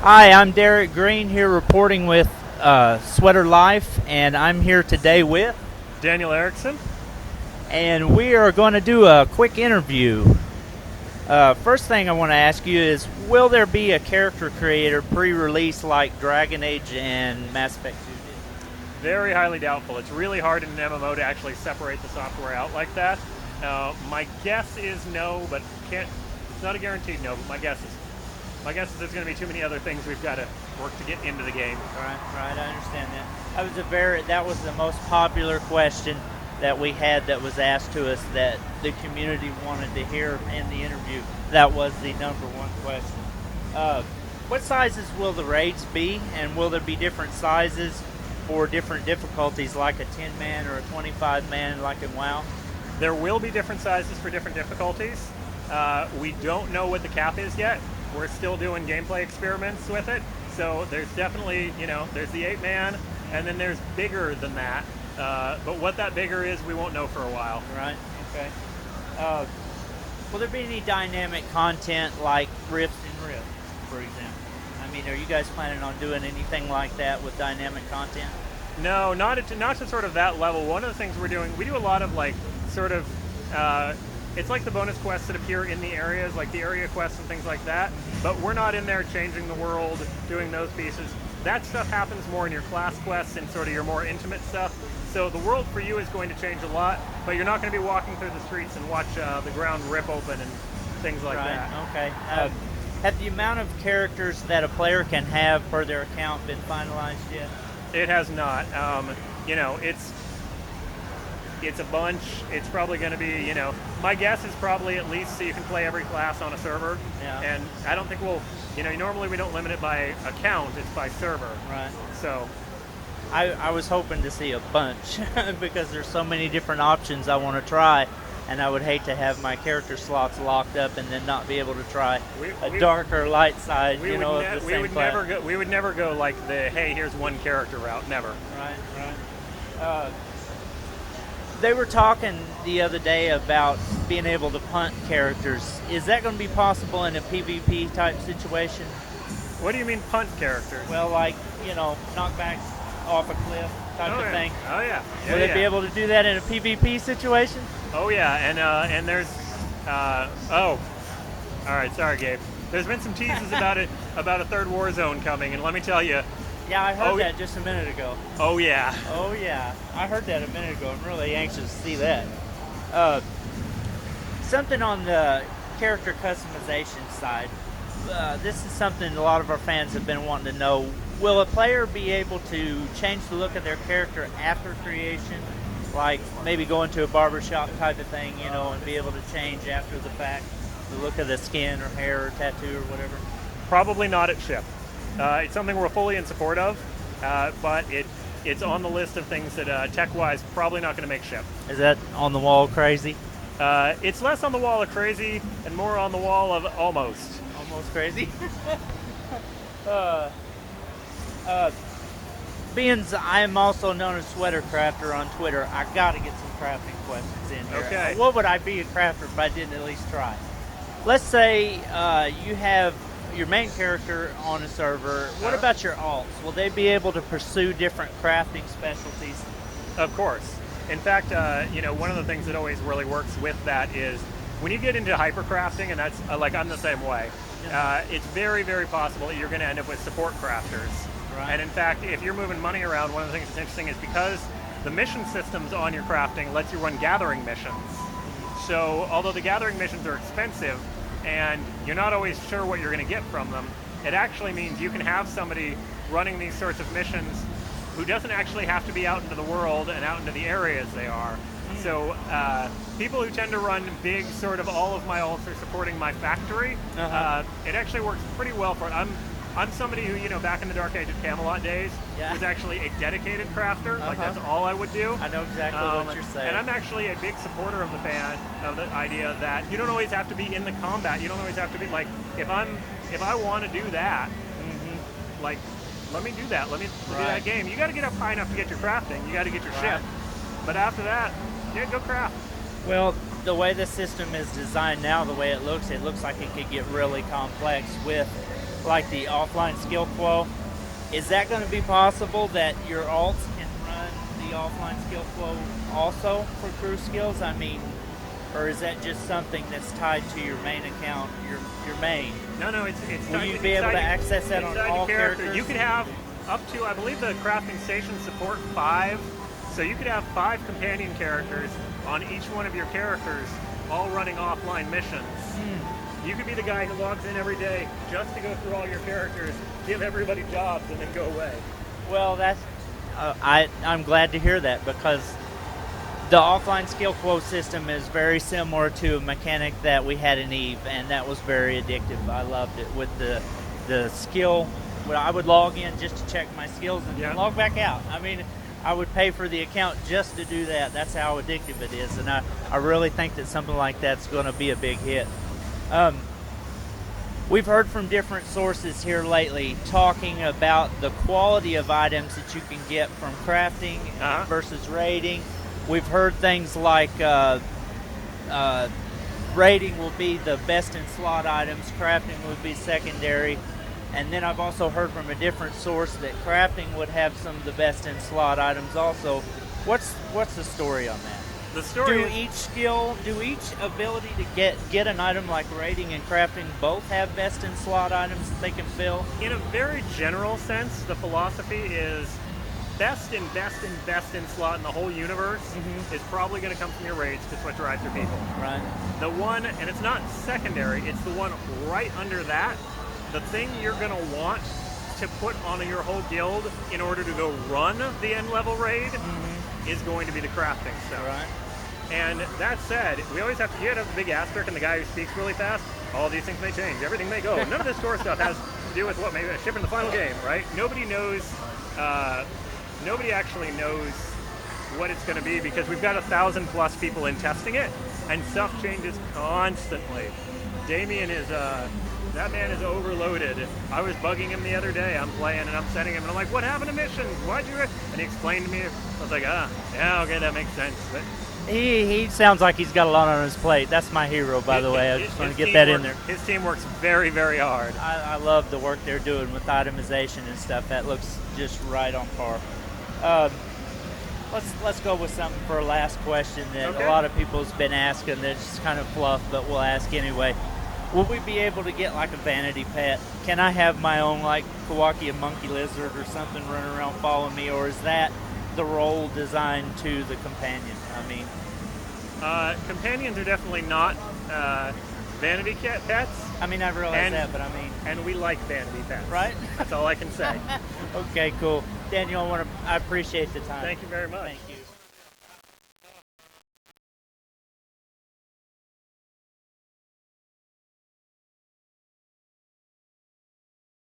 Hi, I'm Derek Green here reporting with Sweater Life, and I'm here today with, Daniel Erickson. and we are going to do a quick interview. First thing I want to ask you is, will there be a character creator pre-release like Dragon Age and Mass Effect 2 did? Very highly doubtful. It's really hard in an MMO to actually separate the software out like that. My guess is no, but it's not a guaranteed no, but my guess is there's going to be too many other things we've got to work to get into the game. Right, I understand that. That was the most popular question that we had that was asked to us that the community wanted to hear in the interview. That was the number one question. What sizes will the raids be, and will there be different sizes for different difficulties, like a 10-man or a 25-man like in WoW? There will be different sizes for different difficulties. We don't know what the cap is yet. We're still doing gameplay experiments with it. So there's definitely, there's the 8-man, and then there's bigger than that. But what that bigger is, we won't know for a while. Right, okay. Will there be any dynamic content like Rifts and Rift, for example? I mean, are you guys planning on doing anything like that with dynamic content? No, not to sort of that level. One of the things we're doing, we do a lot of it's like the bonus quests that appear in the areas, like the area quests and things like that, but we're not in there changing the world, doing those pieces. That stuff happens more in your class quests and sort of your more intimate stuff. So the world for you is going to change a lot, but you're not going to be walking through the streets and watch the ground rip open and things like that. Okay. Have the amount of characters that a player can have per their account been finalized yet? It has not. It's a bunch. It's probably going to be, my guess is probably at least so you can play every class on a server. Yeah. And I don't think we'll, normally we don't limit it by account, it's by server. Right. So I was hoping to see a bunch because there's so many different options I want to try, and I would hate to have my character slots locked up and then not be able to try a darker light side, of the same class. We would never go like the, hey, here's one character route. Never. Right. They were talking the other day about being able to punt characters. Is that going to be possible in a PvP type situation? What do you mean punt characters? Well, like, knockbacks off a cliff type of thing. Oh, yeah. Will they be able to do that in a PvP situation? Oh, yeah. And there's... all right. Sorry, Gabe. There's been some teases about a third war zone coming, and let me tell you... Yeah, I heard that just a minute ago. Oh, yeah. Oh, yeah. I heard that a minute ago. I'm really anxious to see that. Something on the character customization side. This is something a lot of our fans have been wanting to know. Will a player be able to change the look of their character after creation? Like maybe go into a barbershop type of thing, and be able to change after the fact the look of the skin or hair or tattoo or whatever? Probably not at ship. It's something we're fully in support of, but it's on the list of things that tech-wise probably not going to make ship. Is that on the wall crazy? It's less on the wall of crazy and more on the wall of almost. Almost crazy? Being I am also known as Sweater Crafter on Twitter, I got to get some crafting questions in here. Okay. What would I be a crafter if I didn't at least try? Let's say you have your main character on a server. What about your alts? Will they be able to pursue different crafting specialties? Of course. In fact, one of the things that always really works with that is when you get into hypercrafting, and that's I'm the same way. It's very, very possible that you're going to end up with support crafters. Right. And in fact, if you're moving money around, one of the things that's interesting is because the mission systems on your crafting lets you run gathering missions. So although the gathering missions are expensive and you're not always sure what you're going to get from them, it actually means you can have somebody running these sorts of missions who doesn't actually have to be out into the world and out into the areas they are. So people who tend to run big sort of all of my alts are supporting my factory. It actually works pretty well for it. I'm somebody who, back in the Dark Age of Camelot days, was actually a dedicated crafter. Like, that's all I would do. I know exactly what you're saying. And I'm actually a big supporter of the idea that you don't always have to be in the combat. You don't always have to be, like, if I want to do that, like, let me do that. Let me do that game. You got to get up high enough to get your crafting. You got to get your ship. But after that, go craft. Well, the way the system is designed now, the way it looks like it could get really complex with like the offline skill quo, is that going to be possible that your alts can run the offline skill quo also for crew skills? I mean, or is that just something that's tied to your main account, your main? No, it's Will you be able to access that on all characters? You could have up to, I believe the crafting stations support 5, so you could have 5 companion characters on each one of your characters, all running offline missions. You could be the guy who logs in every day just to go through all your characters, give everybody jobs, and then go away. Well, that's I'm glad to hear that, because the offline skill quote system is very similar to a mechanic that we had in Eve, and that was very addictive. I loved it with the skill. Well, I would log in just to check my skills and then log back out. I mean, I would pay for the account just to do that. That's how addictive it is, and I really think that something like that's going to be a big hit. We've heard from different sources here lately talking about the quality of items that you can get from crafting versus raiding. We've heard things like raiding will be the best in slot items, crafting would be secondary, and then I've also heard from a different source that crafting would have some of the best in slot items also. What's the story on that? The story do each ability to get an item like raiding and crafting both have best in slot items that they can fill? In a very general sense, the philosophy is best in slot in the whole universe is probably going to come from your raids, because what drives your people. Right. The one, and it's not secondary, it's the one right under that. The thing you're going to want to put on your whole guild in order to go run the end level raid is going to be the crafting stuff. Right. And that said, we always have to have the big asterisk and the guy who speaks really fast. All these things may change. Everything may go. None of this core stuff has to do with what may ship in the final game, right? Nobody knows. Nobody actually knows what it's going to be, because we've got 1,000+ people in testing it, and stuff changes constantly. Damien is that man is overloaded. I was bugging him the other day. I'm playing and I'm sending him, and I'm like, "What happened to missions? Why'd you?" And he explained to me. I was like, yeah, okay, that makes sense." But he sounds like he's got a lot on his plate. That's my hero, by the way. I just want to get that in there. His team works very, very hard. I love the work they're doing with itemization and stuff. That looks just right on par. Let's go with something for a last question that a lot of people's been asking. That's just kind of fluff, but we'll ask anyway. Will we be able to get like a vanity pet? Can I have my own like Kawaki, a monkey lizard or something running around following me, or is that the role designed to the companion? I mean, companions are definitely not vanity pets. I mean, I realize that, but I mean, and we like vanity pets, right? That's all I can say. Okay, cool. Daniel, I appreciate the time. Thank you very much. Thank you.